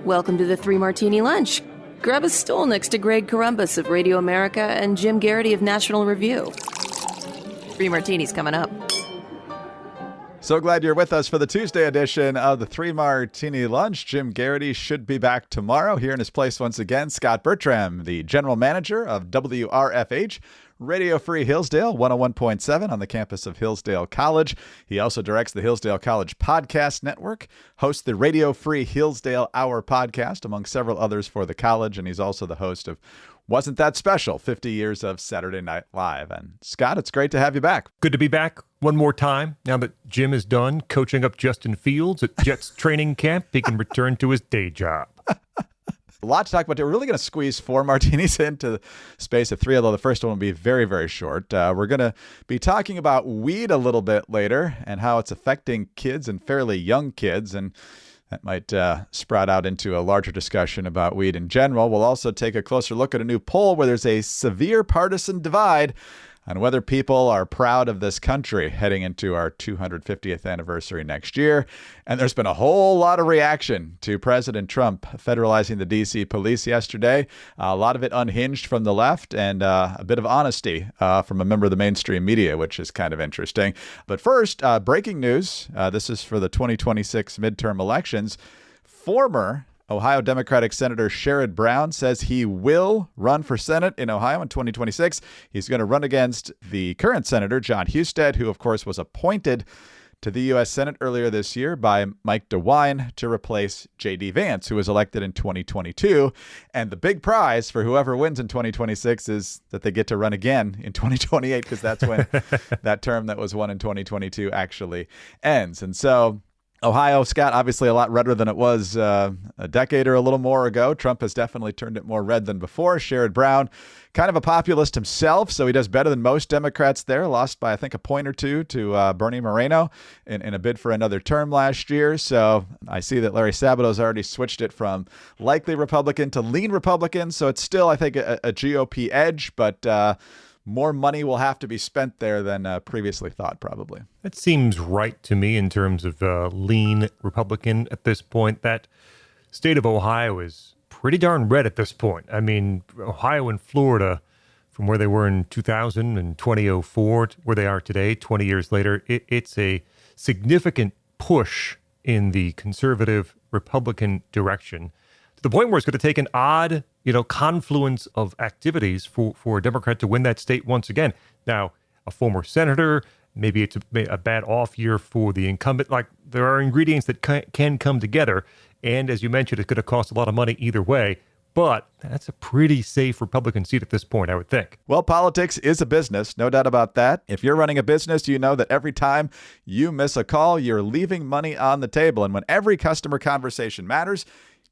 Welcome to the Three Martini Lunch. Grab a stool next to Greg Columbus of Radio America and Jim Garrity of National Review. Three Martinis coming up. So glad you're with us for the Tuesday edition of the Three Martini Lunch. Jim Garrity should be back tomorrow. Here in his place once again, Scot Bertram, the general manager of WRFH, Radio Free Hillsdale, 101.7 on the campus of Hillsdale College. He also directs the Hillsdale College Podcast Network, hosts the Radio Free Hillsdale Hour podcast, among several others for the college, and he's also the host of Wasn't That Special? 50 Years of Saturday Night Live. And Scott, it's great to have you back. Good to be back one more time. Now that Jim is done coaching up Justin Fields at Jets training camp, he can return to his day job. A lot to talk about. We're really going to squeeze 4 martinis into the space of 3, although the first one will be very, very short. We're going to be talking about weed a little bit later and how it's affecting kids and fairly young kids. And that might sprout out into a larger discussion about weed in general. We'll also take a closer look at a new poll where there's a severe partisan divide on whether people are proud of this country heading into our 250th anniversary next year. And there's been a whole lot of reaction to President Trump federalizing the D.C. police yesterday. A lot of it unhinged from the left and a bit of honesty from a member of the mainstream media, which is kind of interesting. But first, breaking news. This is for the 2026 midterm elections. Former Ohio Democratic Senator Sherrod Brown says he will run for Senate in Ohio in 2026. He's going to run against the current Senator, John Husted, who, of course, was appointed to the U.S. Senate earlier this year by Mike DeWine to replace J.D. Vance, who was elected in 2022. And the big prize for whoever wins in 2026 is that they get to run again in 2028, because that's when that term that was won in 2022 actually ends. And so Ohio, Scott, obviously a lot redder than it was a decade or a little more ago. Trump has definitely turned it more red than before. Sherrod Brown, kind of a populist himself, so he does better than most Democrats there. Lost by, I think, a point or two to Bernie Moreno in a bid for another term last year. So I see that Larry Sabato's already switched it from likely Republican to lean Republican. So it's still, I think, a GOP edge, but more money will have to be spent there than previously thought, probably. That seems right to me in terms of lean Republican at this point. That state of Ohio is pretty darn red at this point. I mean, Ohio and Florida, from where they were in 2000 and 2004 to where they are today, 20 years later, it's a significant push in the conservative Republican direction, to the point where it's going to take an odd, confluence of activities for a Democrat to win that state once again. Now, a former senator, maybe it's a bad off year for the incumbent. Like, there are ingredients that can come together. And as you mentioned, it's going to cost a lot of money either way. But that's a pretty safe Republican seat at this point, I would think. Well, politics is a business, no doubt about that. If you're running a business, you know that every time you miss a call, you're leaving money on the table. And when every customer conversation matters,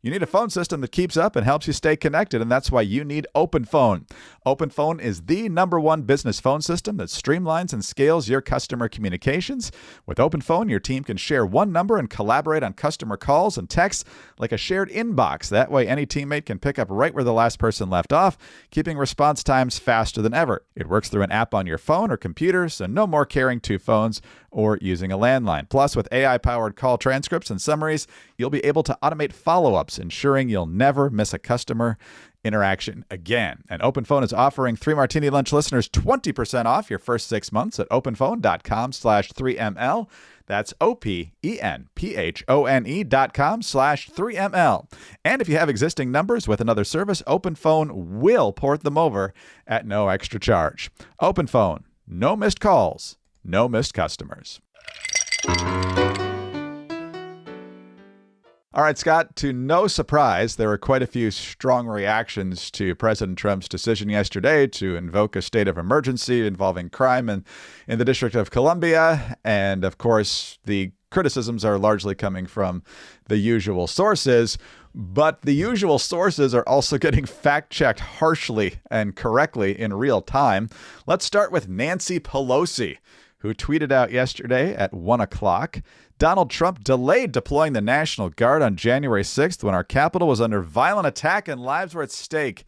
you need a phone system that keeps up and helps you stay connected, and that's why you need OpenPhone. OpenPhone is the #1 business phone system that streamlines and scales your customer communications. With OpenPhone, your team can share one number and collaborate on customer calls and texts like a shared inbox. That way, any teammate can pick up right where the last person left off, keeping response times faster than ever. It works through an app on your phone or computer, so no more carrying 2 phones or using a landline. Plus, with AI-powered call transcripts and summaries, you'll be able to automate follow-ups, ensuring you'll never miss a customer interaction again. And OpenPhone is offering 3 Martini Lunch listeners 20% off your first 6 months at openphone.com/3ML. That's OPENPHONE.com/3ML. And if you have existing numbers with another service, OpenPhone will port them over at no extra charge. OpenPhone, no missed calls, no missed customers. All right, Scott, to no surprise, there were quite a few strong reactions to President Trump's decision yesterday to invoke a state of emergency involving crime in the District of Columbia. And of course, the criticisms are largely coming from the usual sources, but the usual sources are also getting fact-checked harshly and correctly in real time. Let's start with Nancy Pelosi, who tweeted out yesterday at 1 o'clock, Donald Trump delayed deploying the National Guard on January 6th when our capital was under violent attack and lives were at stake.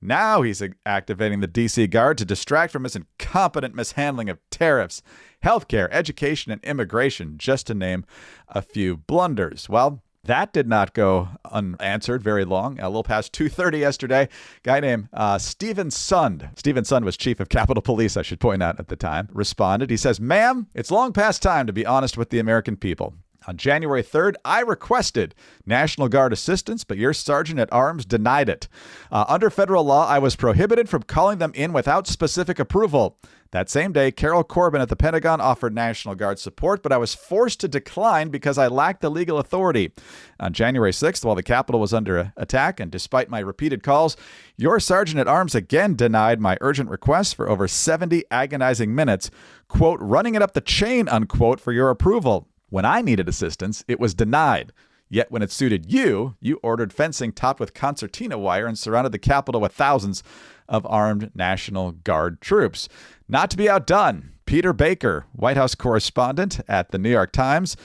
Now he's activating the D.C. Guard to distract from his incompetent mishandling of tariffs, healthcare, education, and immigration, just to name a few blunders. Well, That did not go unanswered very long. A little past 2:30 yesterday, a guy named Stephen Sund. Stephen Sund was chief of Capitol Police, I should point out at the time, responded. He says, "Ma'am, it's long past time to be honest with the American people. On January 3rd, I requested National Guard assistance, but your sergeant at arms denied it. Under federal law, I was prohibited from calling them in without specific approval. That same day, Carol Corbin at the Pentagon offered National Guard support, but I was forced to decline because I lacked the legal authority. On January 6th, while the Capitol was under attack, and despite my repeated calls, your sergeant at arms again denied my urgent request for over 70 agonizing minutes, quote, running it up the chain, unquote, for your approval. When I needed assistance, it was denied. Yet when it suited you, you ordered fencing topped with concertina wire and surrounded the Capitol with thousands of armed National Guard troops." Not to be outdone, Peter Baker, White House correspondent at the New York Times,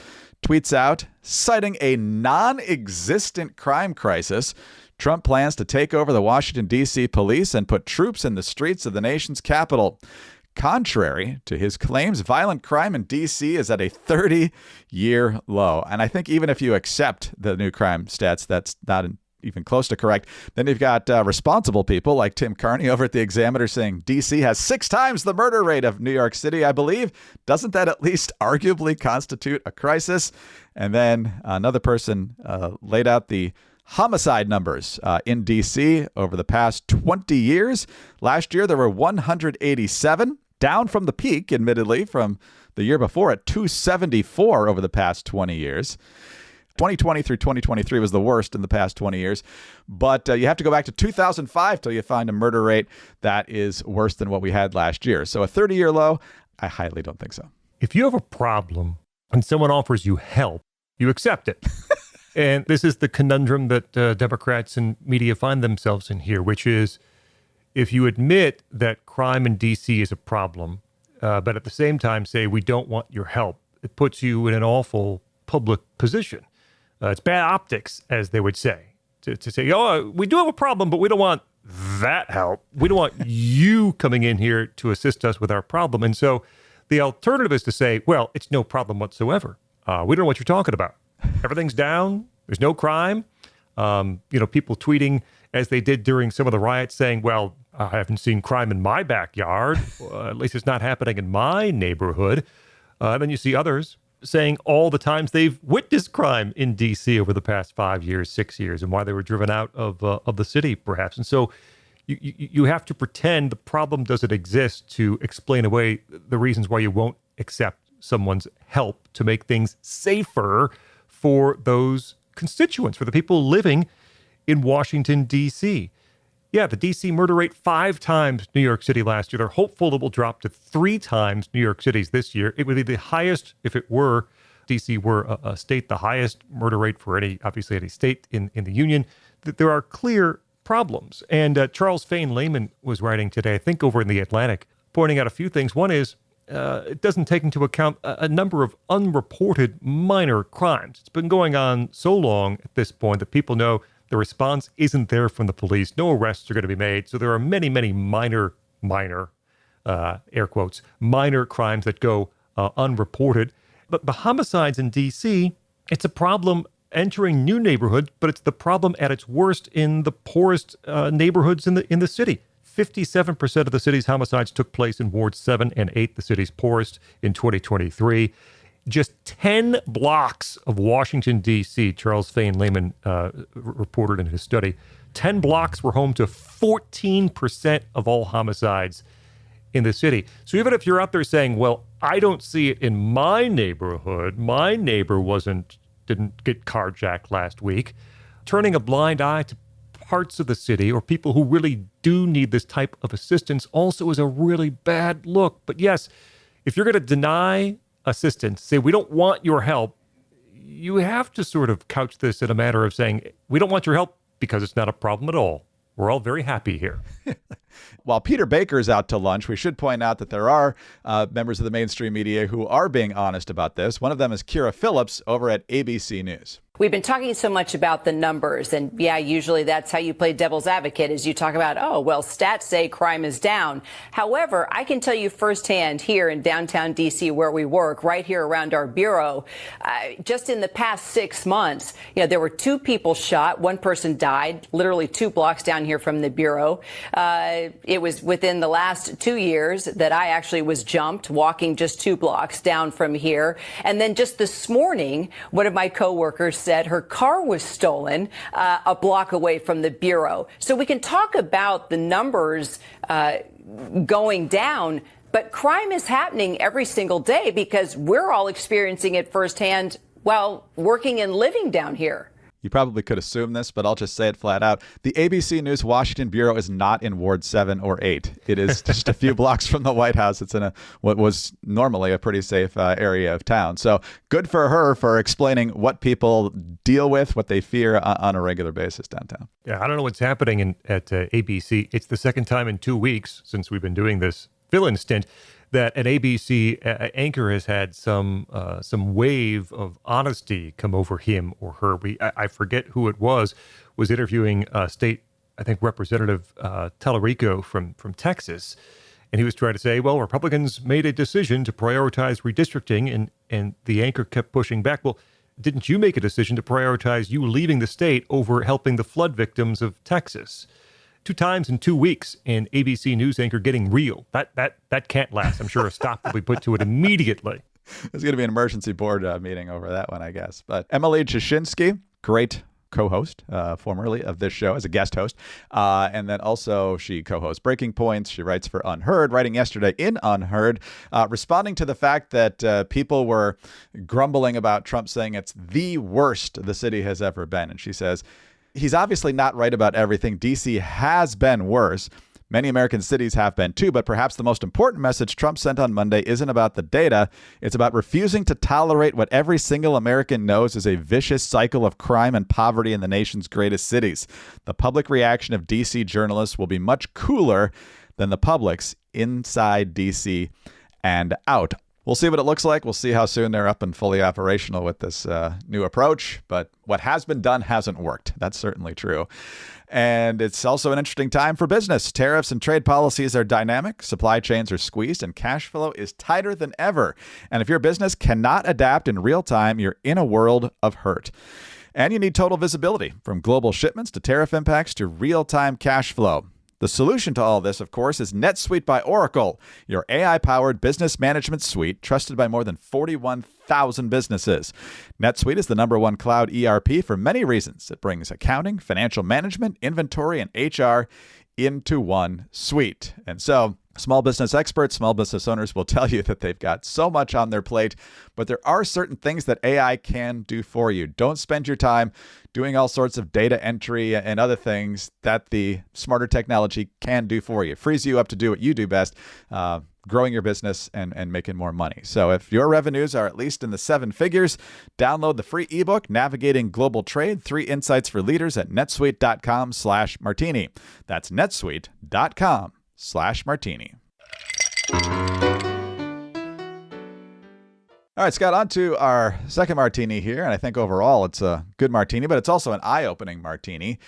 tweets out, citing a non-existent crime crisis, Trump plans to take over the Washington, D.C. police and put troops in the streets of the nation's capital. Contrary to his claims, violent crime in D.C. is at a 30-year low. And I think even if you accept the new crime stats, that's not even close to correct. Then you've got responsible people like Tim Carney over at the Examiner saying D.C. has 6 times the murder rate of New York City, I believe. Doesn't that at least arguably constitute a crisis? And then another person laid out the homicide numbers in D.C. over the past 20 years. Last year, there were 187, down from the peak, admittedly, from the year before at 274 over the past 20 years. 2020 through 2023 was the worst in the past 20 years. But you have to go back to 2005 till you find a murder rate that is worse than what we had last year. So a 30-year low, I highly don't think so. If you have a problem and someone offers you help, you accept it. And this is the conundrum that Democrats and media find themselves in here, which is if you admit that crime in D.C. is a problem, but at the same time say we don't want your help, it puts you in an awful public position. It's bad optics, as they would say, to say, oh, we do have a problem, but we don't want that help. We don't want you coming in here to assist us with our problem. And so the alternative is to say, well, it's no problem whatsoever. We don't know what you're talking about. Everything's down. There's no crime. People tweeting as they did during some of the riots saying, well, I haven't seen crime in my backyard. At least it's not happening in my neighborhood. Then you see others saying all the times they've witnessed crime in D.C. over the past 5 years, 6 years, and why they were driven out of the city, perhaps. And so you have to pretend the problem doesn't exist to explain away the reasons why you won't accept someone's help to make things safer for those constituents, for the people living in Washington, D.C. Yeah, the D.C. murder rate 5 times New York City last year. They're hopeful it will drop to 3 times New York City's this year. It would be the highest, if it were, D.C. were a state, the highest murder rate for any state in the union. There are clear problems. And Charles Fain Lehman was writing today, I think over in The Atlantic, pointing out a few things. One is it doesn't take into account a number of unreported minor crimes. It's been going on so long at this point that people know the response isn't there from the police. No arrests are going to be made. So there are many, many minor, air quotes, minor crimes that go unreported. But the homicides in D.C., it's a problem entering new neighborhoods, but it's the problem at its worst in the poorest neighborhoods in the city. 57% of the city's homicides took place in Wards 7 and 8, the city's poorest, in 2023. Just 10 blocks of Washington, D.C., Charles Fain Lehman reported in his study, 10 blocks were home to 14% of all homicides in the city. So even if you're out there saying, well, I don't see it in my neighborhood, my neighbor didn't get carjacked last week, turning a blind eye to parts of the city or people who really do need this type of assistance also is a really bad look. But yes, if you're going to deny assistance, say we don't want your help, you have to sort of couch this in a matter of saying we don't want your help because it's not a problem at all. We're all very happy here. While Peter Baker's out to lunch, we should point out that there are members of the mainstream media who are being honest about this. One of them is Kira Phillips over at ABC News. We've been talking so much about the numbers, and yeah, usually that's how you play devil's advocate, is you talk about, oh, well, stats say crime is down. However, I can tell you firsthand here in downtown D.C. where we work, right here around our bureau, just in the past 6 months, there were 2 people shot. 1 person died, literally 2 blocks down here from the bureau. It was within the last 2 years that I actually was jumped walking just 2 blocks down from here. And then just this morning, one of my coworkers said her car was stolen a block away from the bureau. So we can talk about the numbers going down, but crime is happening every single day because we're all experiencing it firsthand while working and living down here. You probably could assume this, but I'll just say it flat out. The ABC News Washington Bureau is not in Ward 7 or 8. It is just a few blocks from the White House. It's in what was normally a pretty safe area of town. So good for her for explaining what people deal with, what they fear on a regular basis downtown. Yeah, I don't know what's happening at ABC. It's the second time in 2 weeks since we've been doing this fill-in stint that an ABC anchor has had some wave of honesty come over him or her. I forget who it was interviewing State, I think, Representative Tallarico from Texas. And he was trying to say, well, Republicans made a decision to prioritize redistricting, and the anchor kept pushing back. Well, didn't you make a decision to prioritize you leaving the state over helping the flood victims of Texas? 2 times in 2 weeks, and ABC News anchor getting real. That can't last. I'm sure a stop will be put to it immediately. There's going to be an emergency board meeting over that one, I guess. But Emily Jashinsky, great co-host, formerly of this show as a guest host. And then also she co-hosts Breaking Points. She writes for Unheard, writing yesterday in Unheard, responding to the fact that people were grumbling about Trump saying it's the worst the city has ever been. And she says, he's obviously not right about everything. D.C. has been worse. Many American cities have been too, but perhaps the most important message Trump sent on Monday isn't about the data. It's about refusing to tolerate what every single American knows is a vicious cycle of crime and poverty in the nation's greatest cities. The public reaction of D.C. journalists will be much cooler than the public's inside D.C. and out. We'll see what it looks like. We'll see how soon they're up and fully operational with this new approach. But what has been done hasn't worked. That's certainly true. And it's also an interesting time for business. Tariffs and trade policies are dynamic. Supply chains are squeezed and cash flow is tighter than ever. And if your business cannot adapt in real time, you're in a world of hurt. And you need total visibility, from global shipments to tariff impacts to real-time cash flow. The solution to all this, of course, is NetSuite by Oracle, your AI-powered business management suite trusted by more than 41,000 businesses. NetSuite is the #1 cloud ERP for many reasons. It brings accounting, financial management, inventory, and HR into one suite. And so small business experts, small business owners will tell you that they've got so much on their plate, but there are certain things that AI can do for you. Don't spend your time doing all sorts of data entry and other things that the smarter technology can do for you. It frees you up to do what you do best, growing your business and making more money. So if your revenues are at least in the 7 figures, download the free ebook, Navigating Global Trade, 3 Insights for Leaders at netsuite.com/martini. That's netsuite.com/martini. All right, Scott, on to our second martini here. And I think overall it's a good martini, but it's also an eye-opening martini.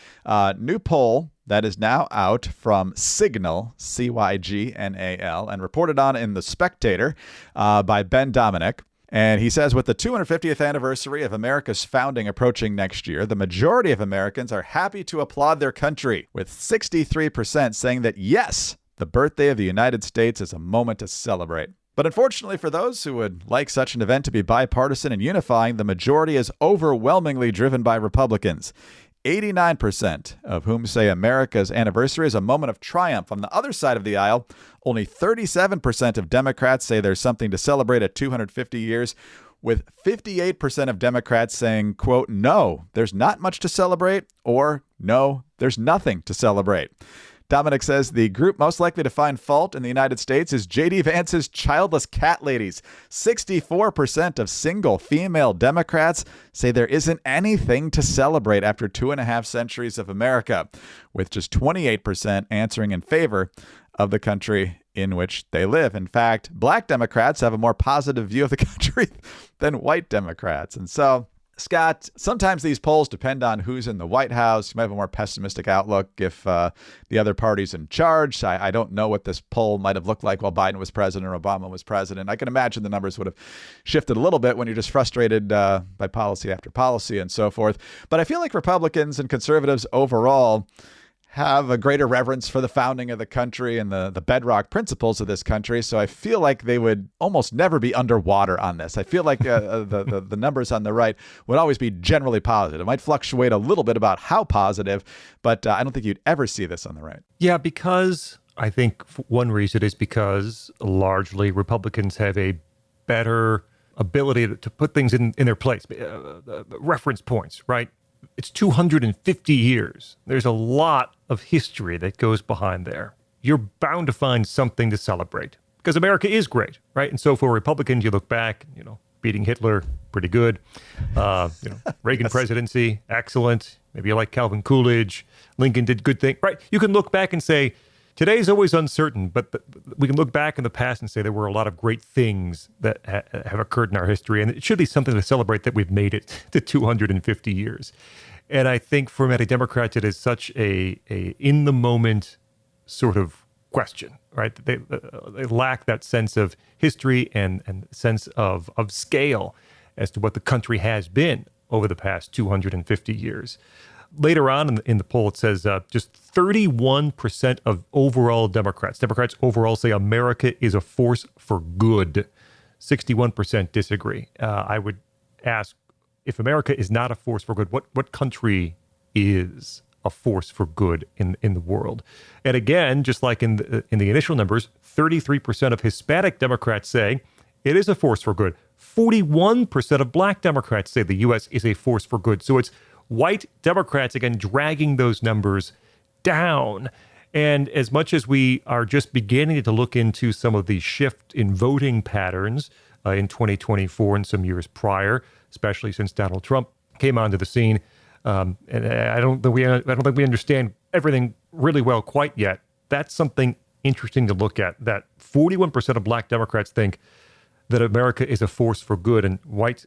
New poll that is now out from Signal, Cygnal, and reported on in The Spectator by Ben Dominic. And he says, with the 250th anniversary of America's founding approaching next year, the majority of Americans are happy to applaud their country, with 63% saying that, yes, the birthday of the United States is a moment to celebrate. But unfortunately for those who would like such an event to be bipartisan and unifying, the majority is overwhelmingly driven by Republicans. 89% of whom say America's anniversary is a moment of triumph. On the other side of the aisle, only 37% of Democrats say there's something to celebrate at 250 years, with 58% of Democrats saying, quote, no, there's not much to celebrate, or no, there's nothing to celebrate. Dominic says the group most likely to find fault in the United States is J.D. Vance's childless cat ladies. 64% of single female Democrats say there isn't anything to celebrate after 2.5 centuries of America, with just 28% answering in favor of the country in which they live. In fact, black Democrats have a more positive view of the country than white Democrats. And so, Scott, sometimes these polls depend on who's in the White House. You might have a more pessimistic outlook if the other party's in charge. I don't know what this poll might have looked like while Biden was president or Obama was president. I can imagine the numbers would have shifted a little bit when you're just frustrated by policy after policy and so forth. But I feel like Republicans and conservatives overall have a greater reverence for the founding of the country and the bedrock principles of this country. So I feel like they would almost never be underwater on this. I feel like the numbers on the right would always be generally positive. It might fluctuate a little bit about how positive, but I don't think you'd ever see this on the right. Yeah, because I think one reason is because largely Republicans have a better ability to put things in their place, reference points, right? It's 250 years. There's a lot of history that goes behind there. You're bound to find something to celebrate because America is great, right? And so for Republicans, you look back, beating Hitler, pretty good. Reagan presidency, excellent. Maybe you like Calvin Coolidge. Lincoln did good things, right? You can look back and say, today's always uncertain, but we can look back in the past and say there were a lot of great things that have occurred in our history, and it should be something to celebrate that we've made it to 250 years. And I think for many Democrats, it is such a in-the-moment sort of question, right? They lack that sense of history and sense of scale as to what the country has been over the past 250 years. Later on in the poll, it says just 31% of overall Democrats overall say America is a force for good. 61% disagree. I would ask, if America is not a force for good, what country is a force for good in the world? And again, just like in the initial numbers, 33% of Hispanic Democrats say it is a force for good. 41% of black Democrats say the U.S. is a force for good. So it's white Democrats, again, dragging those numbers down. And as much as we are just beginning to look into some of the shift in voting patterns in 2024 and some years prior, especially since Donald Trump came onto the scene, and I don't think we understand everything really well quite yet. That's something interesting to look at, that 41% of black Democrats think that America is a force for good, and white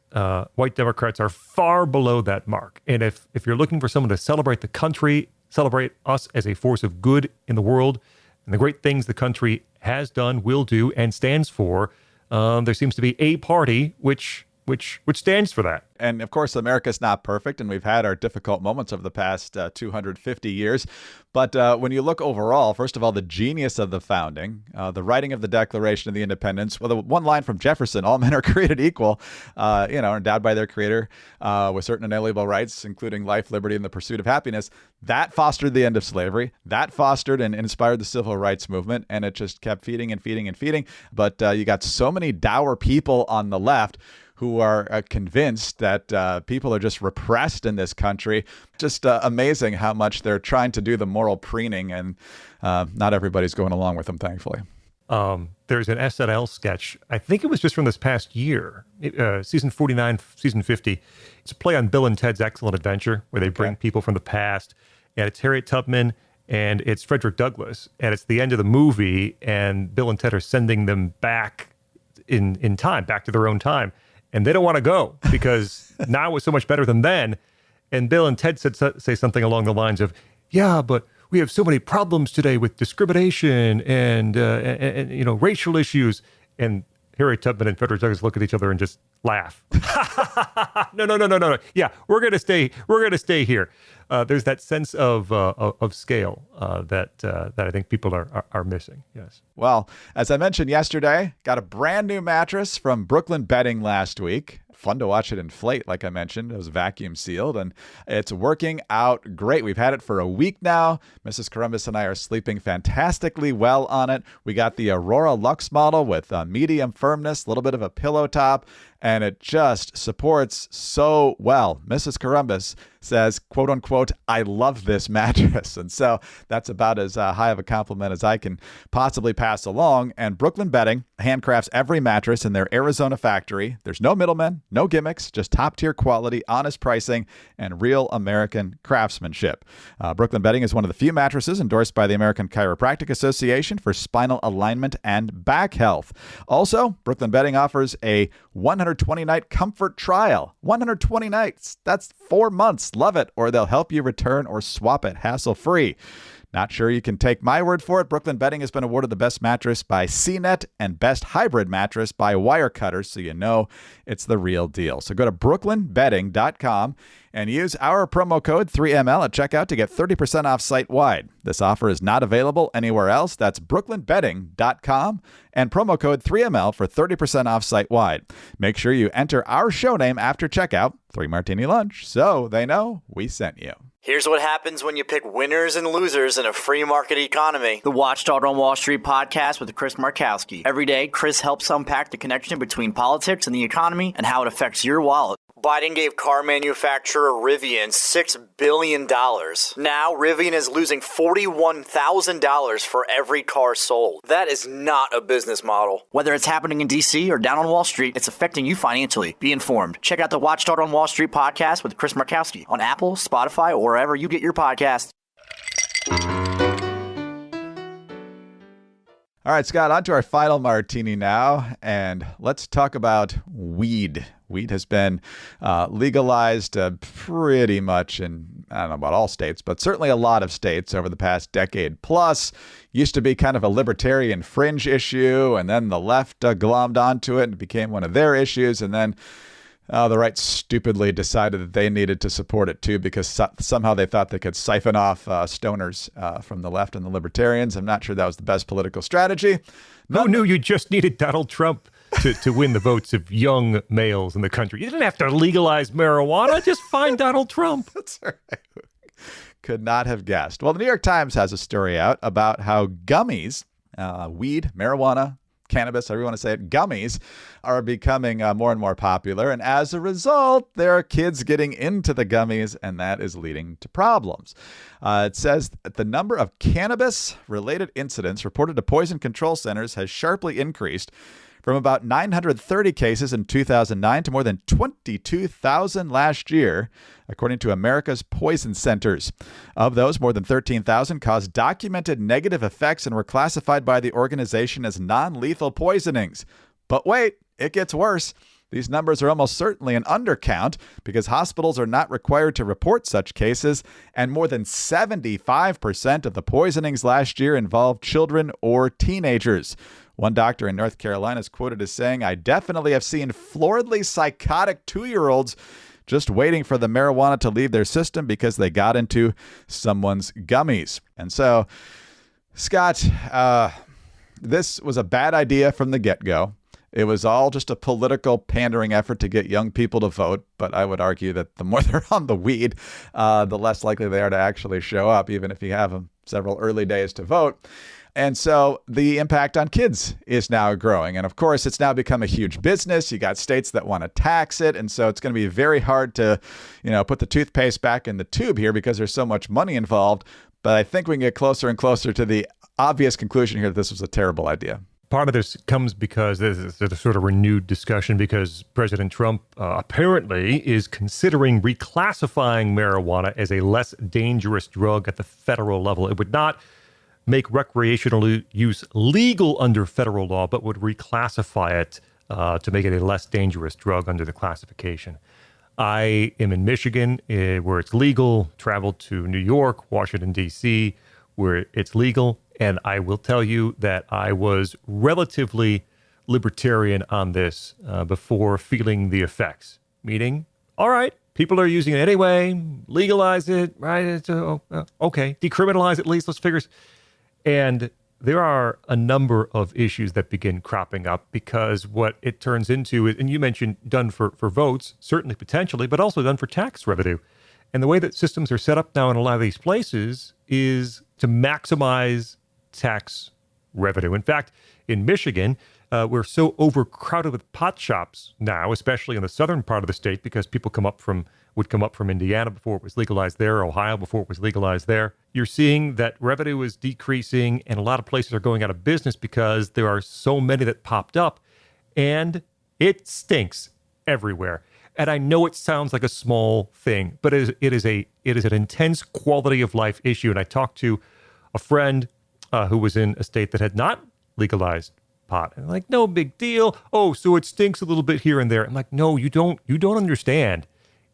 Democrats are far below that mark. And if you're looking for someone to celebrate the country, celebrate us as a force of good in the world, and the great things the country has done, will do, and stands for, there seems to be a party which stands for that. And of course, America's not perfect, and we've had our difficult moments over the past 250 years. But when you look overall, first of all, the genius of the founding, the writing of the Declaration of the Independence, well, the one line from Jefferson, all men are created equal, endowed by their creator with certain inalienable rights, including life, liberty, and the pursuit of happiness. That fostered the end of slavery. That fostered and inspired the civil rights movement, and it just kept feeding and feeding and feeding. But you got so many dour people on the left who are convinced that people are just repressed in this country. Just amazing how much they're trying to do the moral preening, and not everybody's going along with them, thankfully. There's an SNL sketch, I think it was just from this past year, season 49, season 50. It's a play on Bill and Ted's Excellent Adventure, where they bring people from the past, and it's Harriet Tubman and it's Frederick Douglass, and it's the end of the movie, and Bill and Ted are sending them back in time, back to their own time. And they don't want to go because now is so much better than then. And Bill and Ted say something along the lines of, yeah, but we have so many problems today with discrimination and racial issues. And Harriet Tubman and Frederick Douglass look at each other and just laugh. No. Yeah, we're going to stay here. There's that sense of scale that I think people are missing. Yes. Well, as I mentioned yesterday, got a brand new mattress from Brooklyn Bedding last week. Fun to watch it inflate, like I mentioned. It was vacuum sealed, and it's working out great. We've had it for a week now. Mrs. Columbus and I are sleeping fantastically well on it. We got the Aurora Luxe model with medium firmness, a little bit of a pillow top, and it just supports so well. Mrs. Columbus says, quote unquote, I love this mattress. And so that's about as high of a compliment as I can possibly pass along. And Brooklyn Bedding handcrafts every mattress in their Arizona factory. There's no middlemen, no gimmicks, just top tier quality, honest pricing, and real American craftsmanship. Brooklyn Bedding is one of the few mattresses endorsed by the American Chiropractic Association for spinal alignment and back health. Also, Brooklyn Bedding offers a 120-night comfort trial. 120 nights. That's 4 months. Love it. Or they'll help you return or swap it hassle-free. Not sure you can take my word for it. Brooklyn Bedding has been awarded the best mattress by CNET and best hybrid mattress by Wirecutter, so you know it's the real deal. So go to brooklynbedding.com and use our promo code 3ML at checkout to get 30% off site-wide. This offer is not available anywhere else. That's brooklynbedding.com and promo code 3ML for 30% off site-wide. Make sure you enter our show name after checkout, 3 Martini Lunch, so they know we sent you. Here's what happens when you pick winners and losers in a free market economy. The Watchdog on Wall Street podcast with Chris Markowski. Every day, Chris helps unpack the connection between politics and the economy and how it affects your wallet. Biden gave car manufacturer Rivian $6 billion. Now, Rivian is losing $41,000 for every car sold. That is not a business model. Whether it's happening in D.C. or down on Wall Street, it's affecting you financially. Be informed. Check out the Watchdog on Wall Street podcast with Chris Markowski on Apple, Spotify, or wherever you get your podcasts. All right, Scott, on to our final martini now, and let's talk about weed. Weed has been legalized pretty much in, I don't know about all states, but certainly a lot of states over the past decade plus. Used to be kind of a libertarian fringe issue, and then the left glommed onto it and it became one of their issues, and then the right stupidly decided that they needed to support it too because somehow they thought they could siphon off stoners from the left and the libertarians. I'm not sure that was the best political strategy. Who knew you just needed Donald Trump to win the votes of young males in the country? You didn't have to legalize marijuana. Just find Donald Trump. That's right. Could not have guessed. Well, the New York Times has a story out about how gummies, weed, marijuana, cannabis, however you want to say it, gummies are becoming more and more popular. And as a result, there are kids getting into the gummies, and that is leading to problems. It says that the number of cannabis-related incidents reported to poison control centers has sharply increased from about 930 cases in 2009 to more than 22,000 last year, according to America's Poison Centers. Of those, more than 13,000 caused documented negative effects and were classified by the organization as non-lethal poisonings. But wait, it gets worse. These numbers are almost certainly an undercount because hospitals are not required to report such cases, and more than 75% of the poisonings last year involved children or teenagers. One doctor in North Carolina is quoted as saying, I definitely have seen floridly psychotic 2-year-olds just waiting for the marijuana to leave their system because they got into someone's gummies. And so, Scott, this was a bad idea from the get-go. It was all just a political pandering effort to get young people to vote. But I would argue that the more they're on the weed, the less likely they are to actually show up, even if you have them several early days to vote. And so the impact on kids is now growing. And of course, it's now become a huge business. You got states that want to tax it. And so it's going to be very hard to, put the toothpaste back in the tube here because there's so much money involved. But I think we can get closer and closer to the obvious conclusion here that this was a terrible idea. Part of this comes because there's a sort of renewed discussion because President Trump apparently is considering reclassifying marijuana as a less dangerous drug at the federal level. It would not make recreational use legal under federal law, but would reclassify it to make it a less dangerous drug under the classification. I am in Michigan, where it's legal, traveled to New York, Washington, D.C., where it's legal. And I will tell you that I was relatively libertarian on this before feeling the effects. Meaning, all right, people are using it anyway, legalize it, right? It's, okay, decriminalize it at least, let's figure. And there are a number of issues that begin cropping up because what it turns into is, and you mentioned done for votes, certainly potentially, but also done for tax revenue. And the way that systems are set up now in a lot of these places is to maximize tax revenue. In fact, in Michigan, We're so overcrowded with pot shops now, especially in the southern part of the state, because people would come up from Indiana before it was legalized there, Ohio before it was legalized there. You're seeing that revenue is decreasing, and a lot of places are going out of business because there are so many that popped up, and it stinks everywhere. And I know it sounds like a small thing, but it is an intense quality of life issue. And I talked to a friend who was in a state that had not legalized pot. And I'm like, no big deal. Oh, so it stinks a little bit here and there. I'm like, no, you don't understand.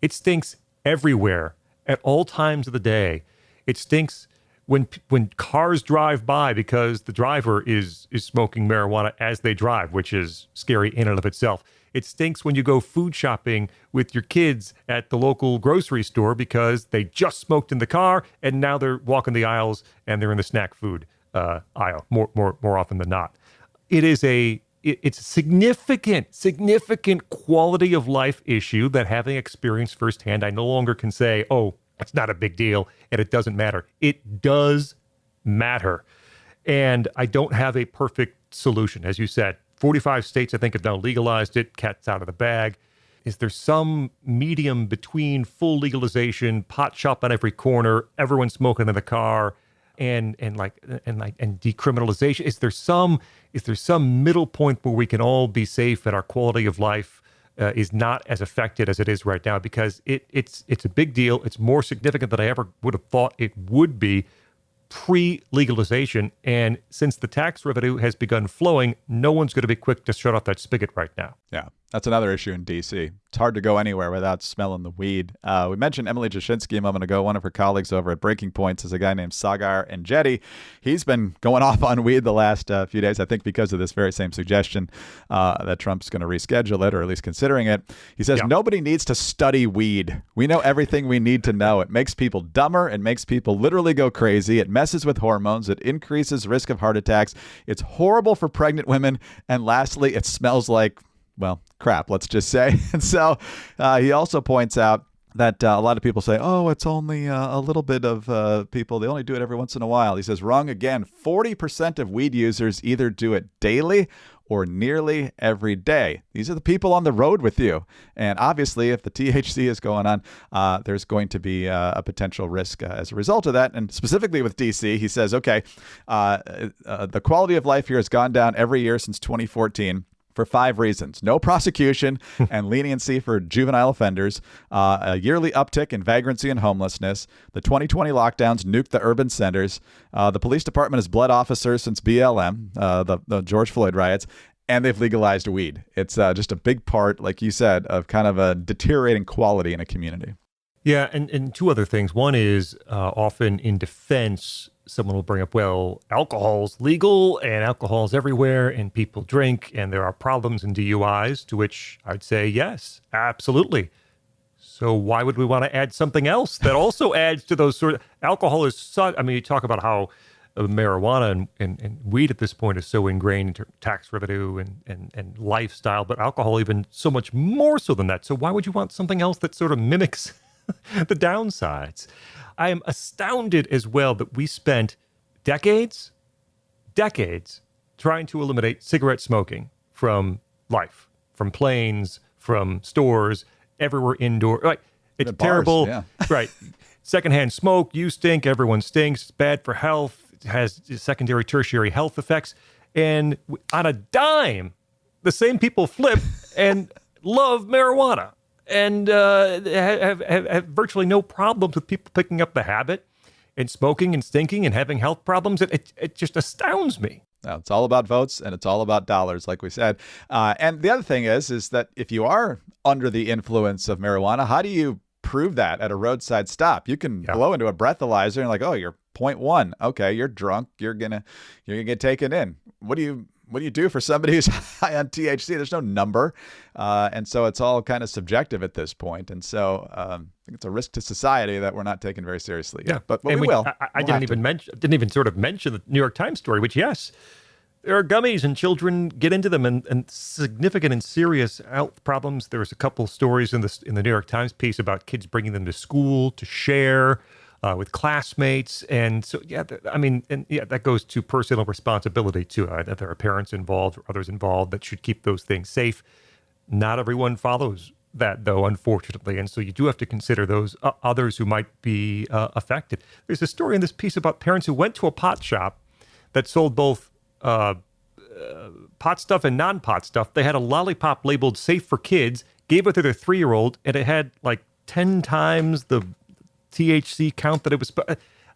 It stinks everywhere at all times of the day. It stinks when cars drive by because the driver is smoking marijuana as they drive, which is scary in and of itself. It stinks when you go food shopping with your kids at the local grocery store because they just smoked in the car and now they're walking the aisles and they're in the snack food aisle more often than not. It's a significant quality of life issue that, having experienced firsthand, I no longer can say, oh, it's not a big deal and it doesn't matter. It does matter. And I don't have a perfect solution. As you said, 45 states, I think, have now legalized it. Cat's out of the bag. Is there some medium between full legalization, pot shop on every corner, everyone smoking in the car, and decriminalization? Is there some middle point where we can all be safe and our quality of life is not as affected as it is right now? Because it's a big deal. It's more significant than I ever would have thought it would be pre-legalization. And since the tax revenue has begun flowing, no one's going to be quick to shut off that spigot right now. Yeah, that's another issue in D.C. It's hard to go anywhere without smelling the weed. We mentioned Emily Jashinsky a moment ago. One of her colleagues over at Breaking Points is a guy named Sagar Enjeti. He's been going off on weed the last few days, I think because of this very same suggestion that Trump's going to reschedule it, or at least considering it. He says, Nobody needs to study weed. We know everything we need to know. It makes people dumber. It makes people literally go crazy. It messes with hormones. It increases risk of heart attacks. It's horrible for pregnant women. And lastly, it smells like, well, crap, let's just say. And so he also points out that a lot of people say, oh, it's only a little bit of people. They only do it every once in a while. He says, wrong again. 40% of weed users either do it daily or nearly every day. These are the people on the road with you. And obviously, if the THC is going on, there's going to be a potential risk as a result of that. And specifically with DC, he says, okay, the quality of life here has gone down every year since 2014. For 5 reasons: no prosecution and leniency for juvenile offenders, a yearly uptick in vagrancy and homelessness, the 2020 lockdowns nuked the urban centers, the police department has bled officers since BLM, the George Floyd riots, and they've legalized weed. It's just a big part, like you said, of kind of a deteriorating quality in a community. Yeah, and 2 other things. One is often in defense, someone will bring up, well, alcohol's legal and alcohol's everywhere and people drink and there are problems in DUIs, to which I'd say, yes, absolutely. So why would we want to add something else that also adds to those sort of... Alcohol is such... I mean, you talk about how marijuana and weed at this point is so ingrained into tax revenue and lifestyle, but alcohol even so much more so than that. So why would you want something else that sort of mimics the downsides? I am astounded as well that we spent decades trying to eliminate cigarette smoking from life, from planes, from stores, everywhere indoor. Right. It's terrible. Yeah. Right. Secondhand smoke, you stink, everyone stinks, it's bad for health, it has secondary, tertiary health effects. And on a dime, the same people flip and love marijuana. And have virtually no problems with people picking up the habit and smoking and stinking and having health problems. It just astounds me. Now, it's all about votes and it's all about dollars, like we said. And the other thing is that if you are under the influence of marijuana, how do you prove that at a roadside stop? You can blow into a breathalyzer and like, oh, you're 0.1. Okay, you're drunk. You're gonna get taken in. What do you do for somebody who's high on THC? There's no number. And so it's all kind of subjective at this point. And so I think it's a risk to society that we're not taking very seriously. Yeah. But we will. I didn't even mention the New York Times story, which, yes, there are gummies and children get into them and significant and serious health problems. There was a couple stories in the New York Times piece about kids bringing them to school to share. with classmates. And so, that goes to personal responsibility too. That there are parents involved or others involved that should keep those things safe. Not everyone follows that, though, unfortunately. And so you do have to consider those others who might be affected. There's a story in this piece about parents who went to a pot shop that sold both pot stuff and non-pot stuff. They had a lollipop labeled safe for kids, gave it to their 3-year-old, and it had like 10 times the THC count that it was.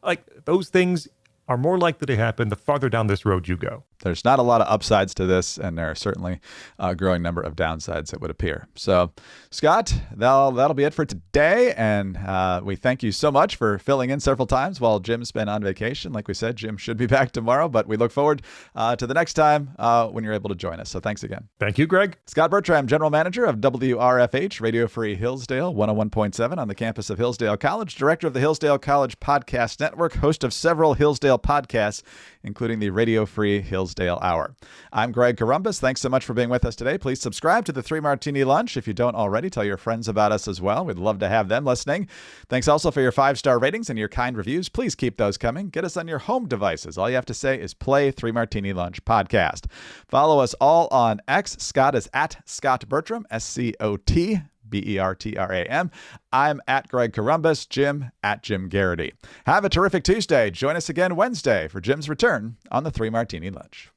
Like, those things are more likely to happen the farther down this road you go. There's not a lot of upsides to this, and there are certainly a growing number of downsides, it would appear. So, Scott, that'll be it for today, and we thank you so much for filling in several times while Jim's been on vacation. Like we said, Jim should be back tomorrow, but we look forward to the next time when you're able to join us. So thanks again. Thank you, Greg. Scot Bertram, General Manager of WRFH, Radio Free Hillsdale, 101.7 on the campus of Hillsdale College, Director of the Hillsdale College Podcast Network, host of several Hillsdale podcasts, including the Radio Free Hillsdale Hour. I'm Greg Corombos. Thanks so much for being with us today. Please subscribe to the 3 Martini Lunch. If you don't already, tell your friends about us as well. We'd love to have them listening. Thanks also for your 5-star ratings and your kind reviews. Please keep those coming. Get us on your home devices. All you have to say is play 3 Martini Lunch podcast. Follow us all on X. Scott is at Scot Bertram, SCOT. Bertram. I'm at Greg Corombos, Jim at Jim Garrity. Have a terrific Tuesday. Join us again Wednesday for Jim's return on the 3 Martini Lunch.